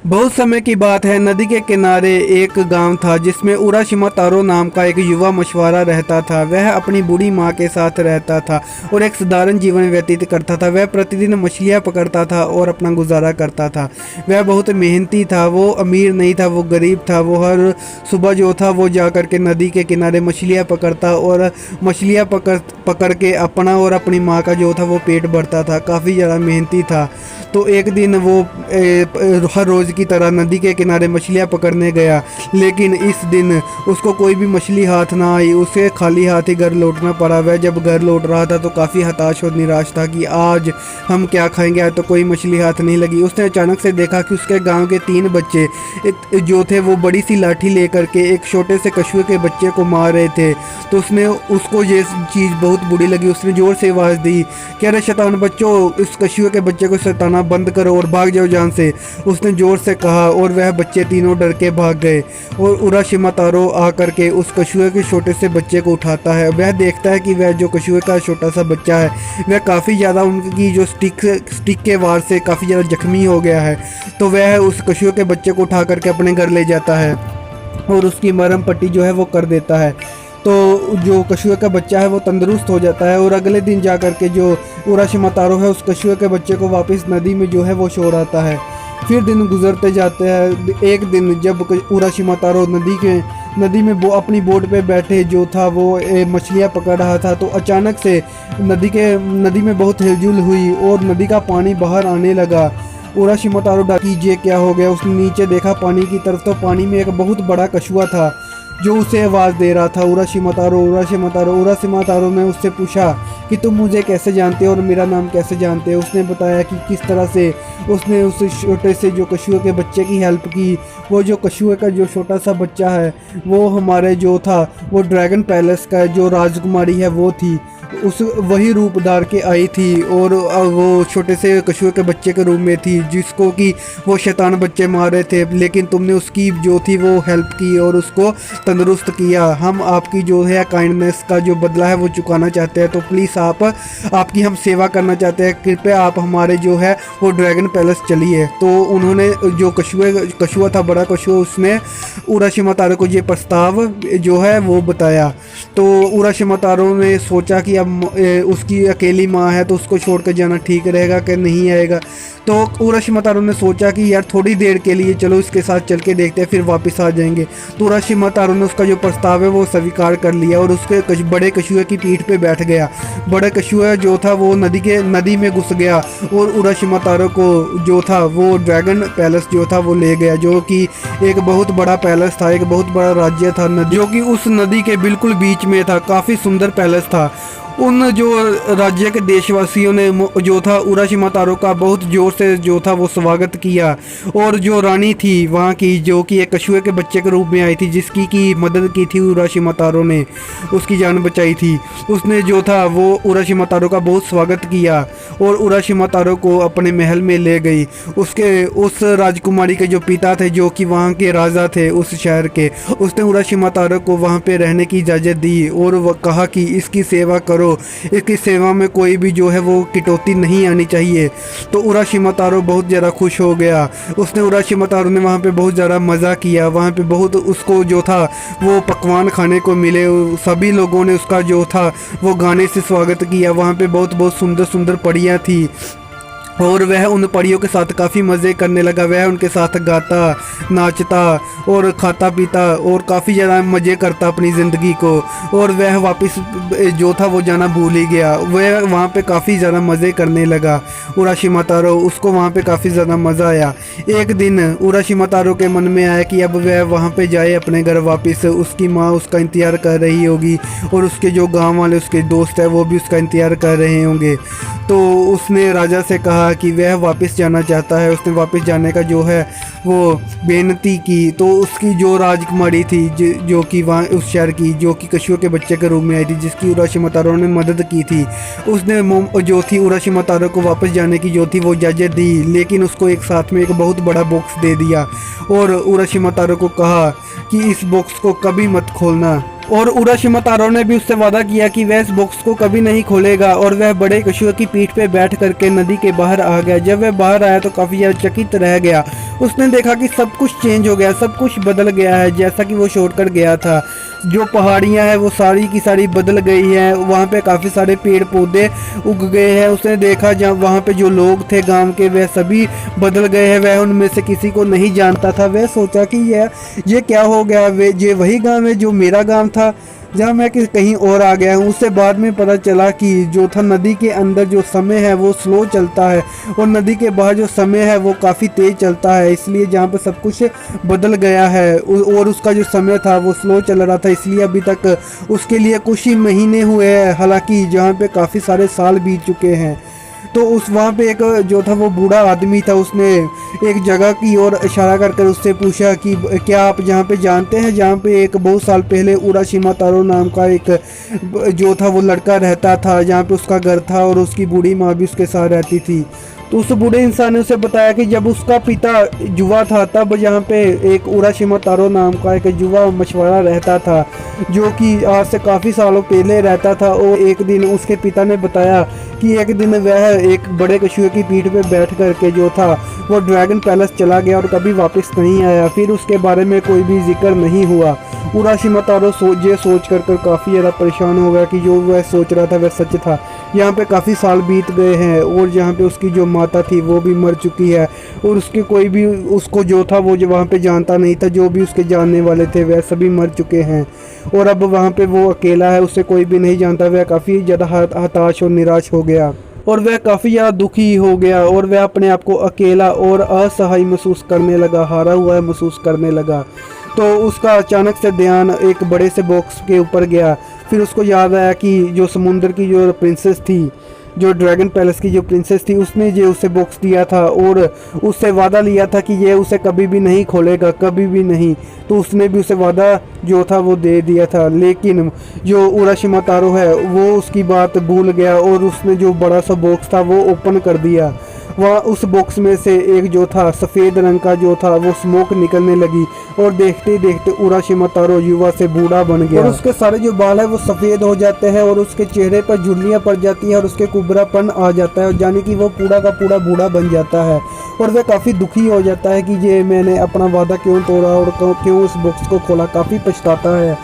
बहुत समय की बात है। नदी के किनारे एक गांव था जिसमें उराशिमा तारो नाम का एक युवा मछुआरा रहता था। वह अपनी बूढ़ी माँ के साथ रहता था और एक साधारण जीवन व्यतीत करता था। वह प्रतिदिन मछलियाँ पकड़ता था और अपना गुजारा करता था। वह बहुत मेहनती था। वो अमीर नहीं था, वो गरीब था। वो हर सुबह जो था वो जा कर के नदी के किनारे मछलियाँ पकड़ता और मछलियाँ पकड़ के अपना और अपनी माँ का जो था वो पेट भरता था। काफ़ी ज़्यादा मेहनती था। तो एक दिन वो हर रोज़ की तरह नदी के किनारे मछलियाँ पकड़ने गया, लेकिन इस दिन उसको कोई भी मछली हाथ ना आई। उसे खाली हाथ ही घर लौटना पड़ा। वह जब घर लौट रहा था तो काफ़ी हताश और निराश था कि आज हम क्या खाएंगे, आज तो कोई मछली हाथ नहीं लगी। उसने अचानक से देखा कि उसके गांव के 3 बच्चे जो थे वो बड़ी सी लाठी लेकर के एक छोटे से कछुए के बच्चे को मार रहे थे। तो उसको ये चीज़ बहुत बुरी लगी। उसने ज़ोर से आवाज़ दी कि अरे शैतान बच्चों, इस कछुए के बच्चे को सताना बंद करो और भाग जाओ जान से। उसने ज़ोर से कहा और वह बच्चे तीनों डर के भाग गए। और उराशिमा तारो आकर के उस कछुए के छोटे से बच्चे को उठाता है। वह देखता है कि वह जो कछुए का छोटा सा बच्चा है वह काफ़ी ज़्यादा उनकी जो स्टिक के वार से काफ़ी ज़्यादा जख्मी हो गया है। तो वह उस कछुए के बच्चे को उठा करके अपने घर ले जाता है और उसकी मरहम पट्टी जो है वो कर देता है। तो जो कछुए का बच्चा है वो तंदुरुस्त हो जाता है और अगले दिन जा कर के जो उराशिमा तारो है उस कछुए के बच्चे को वापस नदी में जो है वो छोड़ आता है। फिर दिन गुजरते जाते हैं। एक दिन जब उराशिमा तारो नदी में वो अपनी बोट पे बैठे जो था वो मछलियाँ पकड़ रहा था, तो अचानक से नदी में बहुत हिलजुल हुई और नदी का पानी बाहर आने लगा। उराशिमा तारो डाकी ये क्या हो गया। उसने नीचे देखा पानी की तरफ, तो पानी में एक बहुत बड़ा कछुआ था जो उसे आवाज़ दे रहा था, उराशिमा तारो, उराशिमा तारो। उराशिमा तारो ने उससे पूछा कि तुम मुझे कैसे जानते हो और मेरा नाम कैसे जानते हो। उसने बताया कि किस तरह से उसने उस छोटे से जो कछुए के बच्चे की हेल्प की। वो जो कछुए का जो छोटा सा बच्चा है वो हमारे जो था वो ड्रैगन पैलेस का जो राजकुमारी है वो थी, उस वही रूप धार के आई थी और वो छोटे से कछुए के बच्चे के रूप में थी जिसको कि वो शैतान बच्चे मार रहे थे। लेकिन तुमने उसकी जो थी वो हेल्प की और उसको तंदुरुस्त किया। हम आपकी जो है काइंडनेस का जो बदला है वो चुकाना चाहते हैं, तो प्लीज़ आपकी हम सेवा करना चाहते हैं। कृपया आप हमारे जो है वो ड्रैगन पैलेस चलिए। तो उन्होंने जो कछुआ था, बड़ा कछुआ, उसने उराशिमा तारो को ये प्रस्ताव जो है वो बताया। तो उराशिमा तारो ने सोचा कि अब उसकी अकेली माँ है तो उसको छोड़ कर जाना ठीक रहेगा कि नहीं आएगा। तो उराशिमा तारो ने सोचा कि यार थोड़ी देर के लिए चलो इसके साथ चल के देखते हैं, फिर वापस आ जाएंगे। तो उराशिमा तारो ने उसका जो प्रस्ताव है वो स्वीकार कर लिया और उसके बड़े कछुए की पीठ पे बैठ गया। बड़ा कछुआ जो था वो नदी में घुस गया और उराशिमा तारो को जो था वो ड्रैगन पैलेस जो था वो ले गया, जो कि एक बहुत बड़ा पैलेस था, एक बहुत बड़ा राज्य था जो कि उस नदी के बिल्कुल बीच में था। काफ़ी सुंदर पैलेस था। उन जो राज्य के देशवासियों ने जो था उराशिमा तारो का बहुत ज़ोर से जो था वो स्वागत किया। और जो रानी थी वहाँ की, जो कि एक कछुए के बच्चे के रूप में आई थी, जिसकी की मदद की थी उराशिमा तारो ने, उसकी जान बचाई थी, उसने जो था वो उराशिमा तारो का बहुत स्वागत किया और उराशिमा तारो को अपने महल में ले गई। उस राजकुमारी के जो पिता थे, जो कि वहाँ के राजा थे उस शहर के, उसने उराशिमा तारो को वहाँ पे रहने की इजाज़त दी और वह कहा कि इसकी सेवा करो, इसकी सेवा में कोई भी जो है वो कटौती नहीं आनी चाहिए। तो उराशिमा तारो बहुत ज़्यादा खुश हो गया। उसने उराशिमा तारो ने वहाँ पे बहुत ज़्यादा मज़ा किया। वहाँ पे बहुत उसको जो था वो पकवान खाने को मिले। सभी लोगों ने उसका जो था वो गाने से स्वागत किया। वहाँ पे बहुत बहुत सुंदर सुंदर परियाँ थी और वह उन परियों के साथ काफ़ी मज़े करने लगा। वह उनके साथ गाता, नाचता और खाता पीता और काफ़ी ज़्यादा मज़े करता अपनी ज़िंदगी को। और वह वापस जो था वो जाना भूल ही गया। वह वहाँ पे काफ़ी ज़्यादा मज़े करने लगा। उराशिमा तारो, उसको वहाँ पे काफ़ी ज़्यादा मज़ा आया। एक दिन उराशिमा तारो के मन में आया कि अब वह वहाँ पे जाए अपने घर वापस। उसकी माँ उसका इंतज़ार कर रही होगी और उसके जो गाँव वाले उसके दोस्त हैं वो भी उसका इंतज़ार कर रहे होंगे। तो उसने राजा से कहा कि वह वापस जाना चाहता है। उसने वापस जाने का जो है वो बेनती की। तो उसकी जो राजकुमारी थी जो कि वहाँ उस शहर की, जो कि कछुए के बच्चे के रूप में आई थी, जिसकी उराशिमा तारो ने मदद की थी, उसने जो थी उराशिमा तारो को वापस जाने की जो थी वो इजाज़त दी। लेकिन उसको एक साथ में एक बहुत बड़ा बॉक्स दे दिया और उराशिमा तारो को कहा कि इस बॉक्स को कभी मत खोलना। और उराशिमा तारो ने भी उससे वादा किया कि वह इस बॉक्स को कभी नहीं खोलेगा और वह बड़े कछुए की पीठ पे बैठ करके नदी के बाहर आ गया। जब वह बाहर आया तो काफ़ी ज़्यादा चकित रह गया। उसने देखा कि सब कुछ चेंज हो गया, सब कुछ बदल गया है जैसा कि वो छोड़ कर गया था। जो पहाड़ियाँ हैं वो सारी की सारी बदल गई हैं, वहाँ पे काफ़ी सारे पेड़ पौधे उग गए हैं। उसने देखा जहाँ वहाँ पे जो लोग थे गांव के वह सभी बदल गए हैं, वह उनमें से किसी को नहीं जानता था। वह सोचा कि ये क्या हो गया, वे ये वही गांव है जो मेरा गांव था जहाँ मैं कहीं और आ गया हूँ। उससे बाद में पता चला कि जो था नदी के अंदर जो समय है वो स्लो चलता है और नदी के बाहर जो समय है वो काफ़ी तेज़ चलता है, इसलिए जहाँ पर सब कुछ बदल गया है और उसका जो समय था वो स्लो चल रहा था, इसलिए अभी तक उसके लिए कुछ ही महीने हुए हैं, हालांकि जहाँ पे काफ़ी सारे साल बीत चुके हैं। तो उस वहाँ पे एक जो था वो बूढ़ा आदमी था, उसने एक जगह की ओर इशारा कर उससे पूछा कि क्या आप जहाँ पे जानते हैं जहाँ पे एक बहुत साल पहले उराशिमा तारो नाम का एक जो था वो लड़का रहता था, जहाँ पे उसका घर था और उसकी बूढ़ी माँ भी उसके साथ रहती थी। तो उस बूढ़े इंसान ने उसे बताया कि जब उसका पिता युवा था तब यहाँ पे एक उराशिमा तारो नाम का एक युवा मछुआरा रहता था, जो कि आज से काफ़ी सालों पहले रहता था। और एक दिन उसके पिता ने बताया कि एक दिन वह एक बड़े कछुए की पीठ पे बैठ करके जो था वो ड्रैगन पैलेस चला गया और कभी वापस नहीं आया। फिर उसके बारे में कोई भी जिक्र नहीं हुआ। उराशिमा तारो सोच कर काफ़ी ज़्यादा परेशान हो गया कि जो वह सोच रहा था वह सच था। यहाँ पे काफ़ी साल बीत गए हैं और जहाँ पे उसकी जो माता थी वो भी मर चुकी है और उसके कोई भी उसको जो था वो जो वहाँ पे जानता नहीं था, जो भी उसके जानने वाले थे वह सभी मर चुके हैं और अब वहाँ पे वो अकेला है, उससे कोई भी नहीं जानता। वह काफ़ी ज़्यादा हताश और निराश हो गया और वह काफ़ी ज़्यादा दुखी हो गया और वह अपने आप को अकेला और असहाय महसूस करने लगा, हारा हुआ महसूस करने लगा। तो उसका अचानक से ध्यान एक बड़े से बॉक्स के ऊपर गया। फिर उसको याद आया कि जो समुंदर की जो प्रिंसेस थी, जो ड्रैगन पैलेस की जो प्रिंसेस थी, उसने ये उसे बॉक्स दिया था और उससे वादा लिया था कि ये उसे कभी भी नहीं खोलेगा, कभी भी नहीं। तो उसने भी उसे वादा जो था वो दे दिया था, लेकिन जो उराशिमा तारो है वो उसकी बात भूल गया और उसने जो बड़ा सा बॉक्स था वो ओपन कर दिया। वहाँ उस बॉक्स में से एक जो था सफ़ेद रंग का जो था वो स्मोक निकलने लगी और देखते ही देखते उराशिमा तारो युवा से बूढ़ा बन गया और उसके सारे जो बाल है वो सफ़ेद हो जाते हैं और उसके चेहरे पर झुर्रियाँ पड़ जाती है और उसके कुबरापन आ जाता है और यानी कि वो पूरा का पूरा बूढ़ा बन जाता है और वह काफ़ी दुखी हो जाता है कि ये मैंने अपना वादा क्यों तोड़ा और क्यों उस बॉक्स को खोला, काफ़ी पछताता है।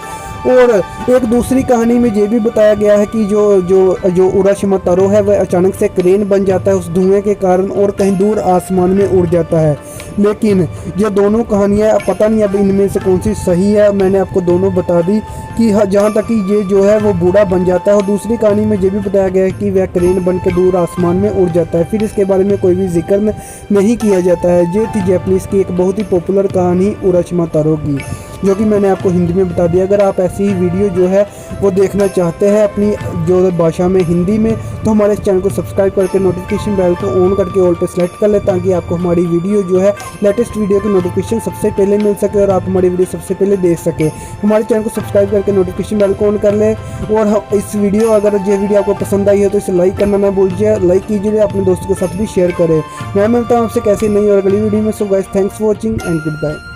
और एक दूसरी कहानी में ये भी बताया गया है कि जो उराशिमा तारो है वह अचानक से क्रेन बन जाता है उस धुएं के कारण और कहीं दूर आसमान में उड़ जाता है। लेकिन ये दोनों कहानियाँ पता नहीं अब इनमें से कौन सी सही है, मैंने आपको दोनों बता दी कि जहाँ तक कि ये जो है वो बूढ़ा बन जाता है और दूसरी कहानी में ये भी बताया गया है कि वह क्रेन बन के दूर आसमान में उड़ जाता है। फिर इसके बारे में कोई भी जिक्र नहीं किया जाता है। ये थी जापानीज़ की एक बहुत ही पॉपुलर कहानी उराशिमा तारो की, जो कि मैंने आपको हिंदी में बता दिया। अगर आप ऐसी ही वीडियो जो है वो देखना चाहते हैं अपनी जो भाषा में हिंदी में, तो हमारे चैनल को सब्सक्राइब करके नोटिफिकेशन बेल को ऑन करके ऑल पे सेलेक्ट कर लें, ताकि आपको हमारी वीडियो जो है लेटेस्ट वीडियो की नोटिफिकेशन सबसे पहले मिल सके और आप हमारी वीडियो सबसे पहले देख सकें। हमारे चैनल को सब्सक्राइब करके नोटिफिकेशन बेल को ऑन कर लें और इस वीडियो अगर ये वीडियो आपको पसंद आई हो तो इसे लाइक करना ना भूलिए, लाइक कीजिए, अपने दोस्तों के साथ भी शेयर करें। मैं मिलता हूँ आपसे कैसी नई और अगली वीडियो में। So guys, thanks for watching and good bye.